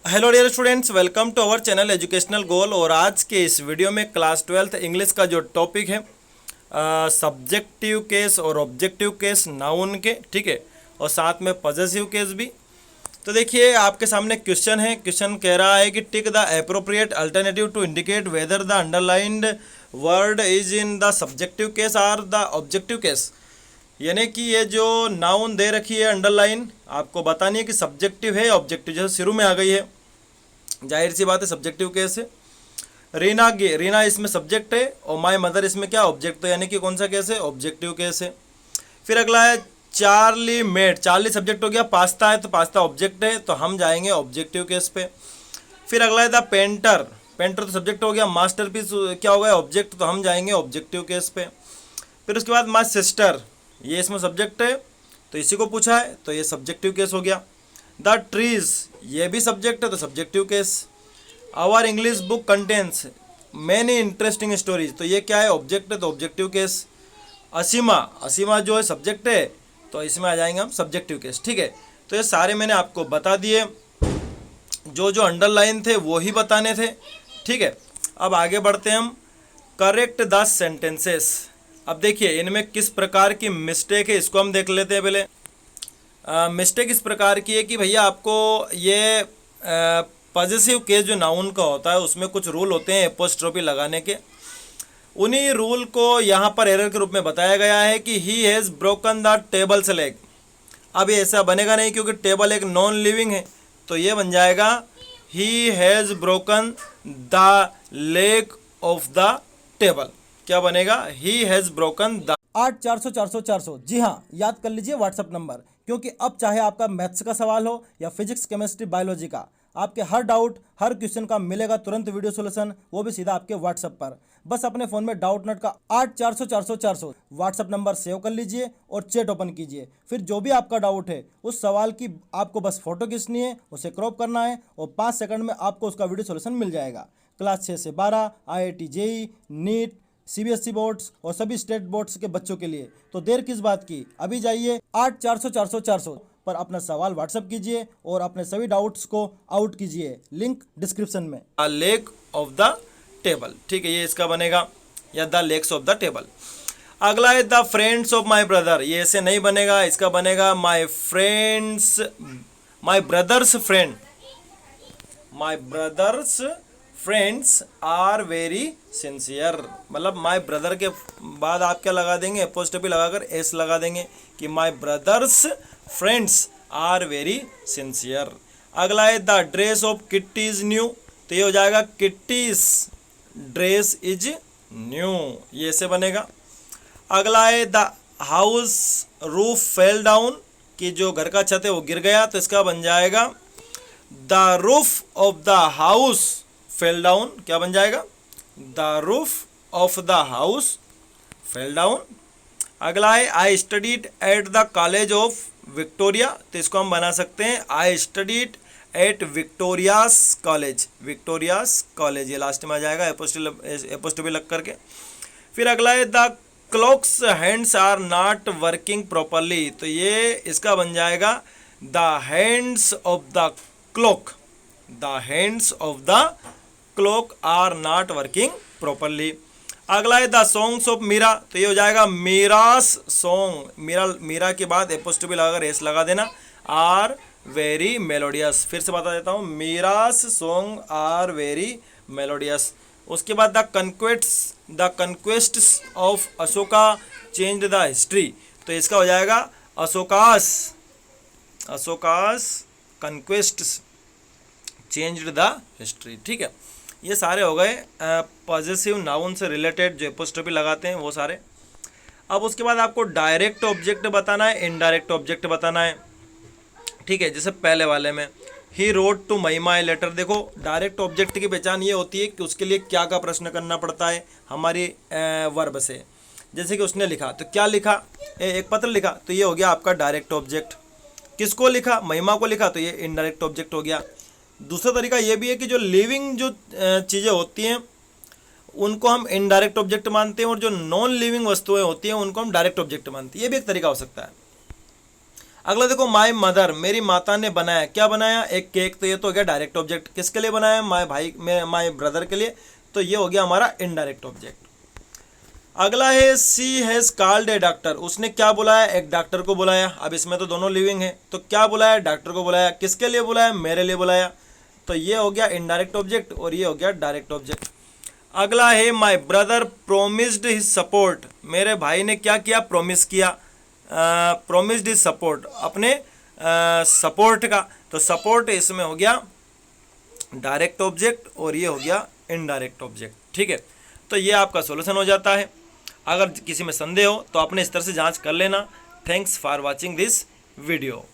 Hello dear students, welcome to our channel educational goal. और आज के इस वीडियो में क्लास 12th इंग्लिश का जो टॉपिक है सब्जेक्टिव केस और ऑब्जेक्टिव केस नाउन के, ठीक है, और साथ में पॉजेसिव केस भी। तो देखिए आपके सामने क्वेश्चन है। क्वेश्चन कह रहा है कि tick the appropriate alternative to indicate whether the underlined word is in the subjective case और द ऑब्जेक्टिव केस। यानी कि ये जो नाउन दे रखी है अंडरलाइन, आपको बतानी है कि सब्जेक्टिव है ऑब्जेक्टिव। जैसे शुरू में आ गई है, जाहिर सी बात है सब्जेक्टिव केस है। रीना इसमें सब्जेक्ट है और माय मदर इसमें क्या ऑब्जेक्ट, तो यानी कि कौन सा केस है, ऑब्जेक्टिव केस है। फिर अगला है चार्ली मेड, चार्ली सब्जेक्ट हो गया, पास्ता है तो पास्ता ऑब्जेक्ट है, तो हम जाएंगे ऑब्जेक्टिव केस पे। फिर अगला है द पेंटर, पेंटर तो सब्जेक्ट हो गया, मास्टरपीस क्या हो गया ऑब्जेक्ट, तो हम जाएंगे ऑब्जेक्टिव केस पे। फिर उसके बाद माय सिस्टर, ये इसमें सब्जेक्ट है तो इसी को पूछा है, तो ये सब्जेक्टिव केस हो गया। द ट्रीज, ये भी सब्जेक्ट है तो subjective case. Our English book contents many interesting stories, तो ये क्या है, ऑब्जेक्ट है तो ऑब्जेक्टिव केस। असीमा, असीमा जो है सब्जेक्ट है तो इसमें आ जाएंगे हम सब्जेक्टिव केस, ठीक है। तो ये सारे मैंने आपको बता दिए, जो जो अंडरलाइन थे वो ही बताने थे, ठीक है। अब आगे बढ़ते हैं हम। Correct the sentences. अब देखिए इनमें किस प्रकार की मिस्टेक है इसको हम देख लेते हैं पहले। मिस्टेक इस प्रकार की है कि भैया आपको ये पॉजेसिव केस जो नाउन का होता है उसमें कुछ रूल होते हैं एपोस्ट्रोफी लगाने के। उन्हीं रूल को यहाँ पर एरर के रूप में बताया गया है कि he has broken the tables leg. अब ये ऐसा बनेगा नहीं क्योंकि टेबल एक नॉन लिविंग है, तो ये बन जाएगा he has broken the leg of the table. क्या बनेगा, ही हैज़ ब्रोकन द। 8400 400 400, जी हाँ, याद कर लीजिए व्हाट्सअप नंबर। क्योंकि अब चाहे आपका मैथ्स का सवाल हो या फिजिक्स केमिस्ट्री बायोलॉजी का, आपके हर डाउट हर क्वेश्चन का मिलेगा तुरंत वीडियो सोल्यूशन, वो भी सीधा आपके व्हाट्सएप पर। बस अपने फ़ोन में डाउट नट का 8400 400 400 व्हाट्सअप नंबर सेव कर लीजिए और चैट ओपन कीजिए। फिर जो भी आपका डाउट है उस सवाल की आपको बस फोटो खींचनी है, उसे क्रॉप करना है और 5 सेकंड में आपको उसका वीडियो सोल्यूशन मिल जाएगा। क्लास 6 से 12 IIT JEE NEET CBSE boards और सभी स्टेट बोर्ड्स के बच्चों के लिए। तो देर किस बात की, अभी जाइए 8400 400 400 पर अपना सवाल व्हाट्सएप कीजिए और अपने सभी डाउट्स को आउट कीजिए। लिंक डिस्क्रिप्शन में। लेग ऑफ द टेबल, ठीक है, ये इसका बनेगा, या the legs of the table. अगला है the friends of my brother, ये ऐसे नहीं बनेगा, इसका बनेगा my friends, my brother's friend, my brother's friends are very sincere. मतलब माई ब्रदर के बाद आप क्या लगा देंगे, एपोस्ट्रोफी लगाकर एस लगा देंगे कि my brother's friends are very sincere. अगला है the dress of Kitty is new, तो ये हो जाएगा किट्टीज ड्रेस इज न्यू, ये ऐसे बनेगा। अगला है the house roof fell down, कि जो घर का छत है वो गिर गया, तो इसका बन जाएगा the roof of the house fell down. क्या बन जाएगा, the roof of the house fell down. अगला है I studied at the college of Victoria, तो इसको हम बना सकते हैं I studied at Victoria's college, Victoria's college, ये लास्ट में आ जाएगा एपोस्ट्रोफी लग करके। फिर अगला है the clock's hands are not working properly, तो ये इसका बन जाएगा the hands of the clock, the hands of the clock are not working properly. अगला है द सॉन्ग्स ऑफ मीरा, तो ये हो जाएगा मीरास सॉन्ग, मीरा के बाद एपोस्ट्रोफी लगाकर एस लगा देना, आर वेरी मेलोडियस। फिर से बता देता हूँ, Meera's song are very melodious. उसके बाद the conquests of Ashoka change the history, तो इसका हो जाएगा Ashoka's conquests changed the history, ठीक है। ये सारे हो गए पॉजेसिव नाउन से रिलेटेड जो एपोस्ट्रोफी लगाते हैं वो सारे। अब उसके बाद आपको डायरेक्ट ऑब्जेक्ट बताना है, इनडायरेक्ट ऑब्जेक्ट बताना है, ठीक है। जैसे पहले वाले में ही रोड टू महिमा ए लेटर, देखो डायरेक्ट ऑब्जेक्ट की पहचान ये होती है कि उसके लिए क्या का प्रश्न करना पड़ता है हमारी वर्ब से। जैसे कि उसने लिखा, तो क्या लिखा, एक पत्र लिखा, तो ये हो गया आपका डायरेक्ट ऑब्जेक्ट। किसको लिखा, महिमा को लिखा, तो ये इनडायरेक्ट ऑब्जेक्ट हो गया। दूसरा तरीका ये भी है कि जो लिविंग जो चीज़ें होती हैं उनको हम इनडायरेक्ट ऑब्जेक्ट मानते हैं और जो नॉन लिविंग वस्तुएं होती हैं उनको हम डायरेक्ट ऑब्जेक्ट मानते हैं, ये भी एक तरीका हो सकता है। अगला देखो माय मदर, मेरी माता ने बनाया, क्या बनाया, एक केक, तो ये तो हो गया डायरेक्ट ऑब्जेक्ट। किसके लिए बनाया, माय ब्रदर के लिए, तो ये हो गया हमारा इनडायरेक्ट ऑब्जेक्ट। अगला है सी हैज़ कॉल्ड ए डॉक्टर, उसने क्या बुलाया, एक डॉक्टर को बुलाया। अब इसमें तो दोनों लिविंग है, तो क्या बुलाया, डॉक्टर को बुलाया। किसके लिए बुलाया, मेरे लिए बुलाया, तो ये हो गया इनडायरेक्ट ऑब्जेक्ट और ये हो गया डायरेक्ट ऑब्जेक्ट। अगला है my brother promised his support, मेरे भाई ने क्या किया, प्रॉमिस किया, प्रोमिस्ड हिज सपोर्ट, अपने सपोर्ट का, तो सपोर्ट इसमें हो गया डायरेक्ट ऑब्जेक्ट और ये हो गया इनडायरेक्ट ऑब्जेक्ट। ठीक है, तो ये आपका सॉल्यूशन हो जाता है। अगर किसी में संदेह हो तो अपने स्तर से जांच कर लेना। Thanks for watching this video.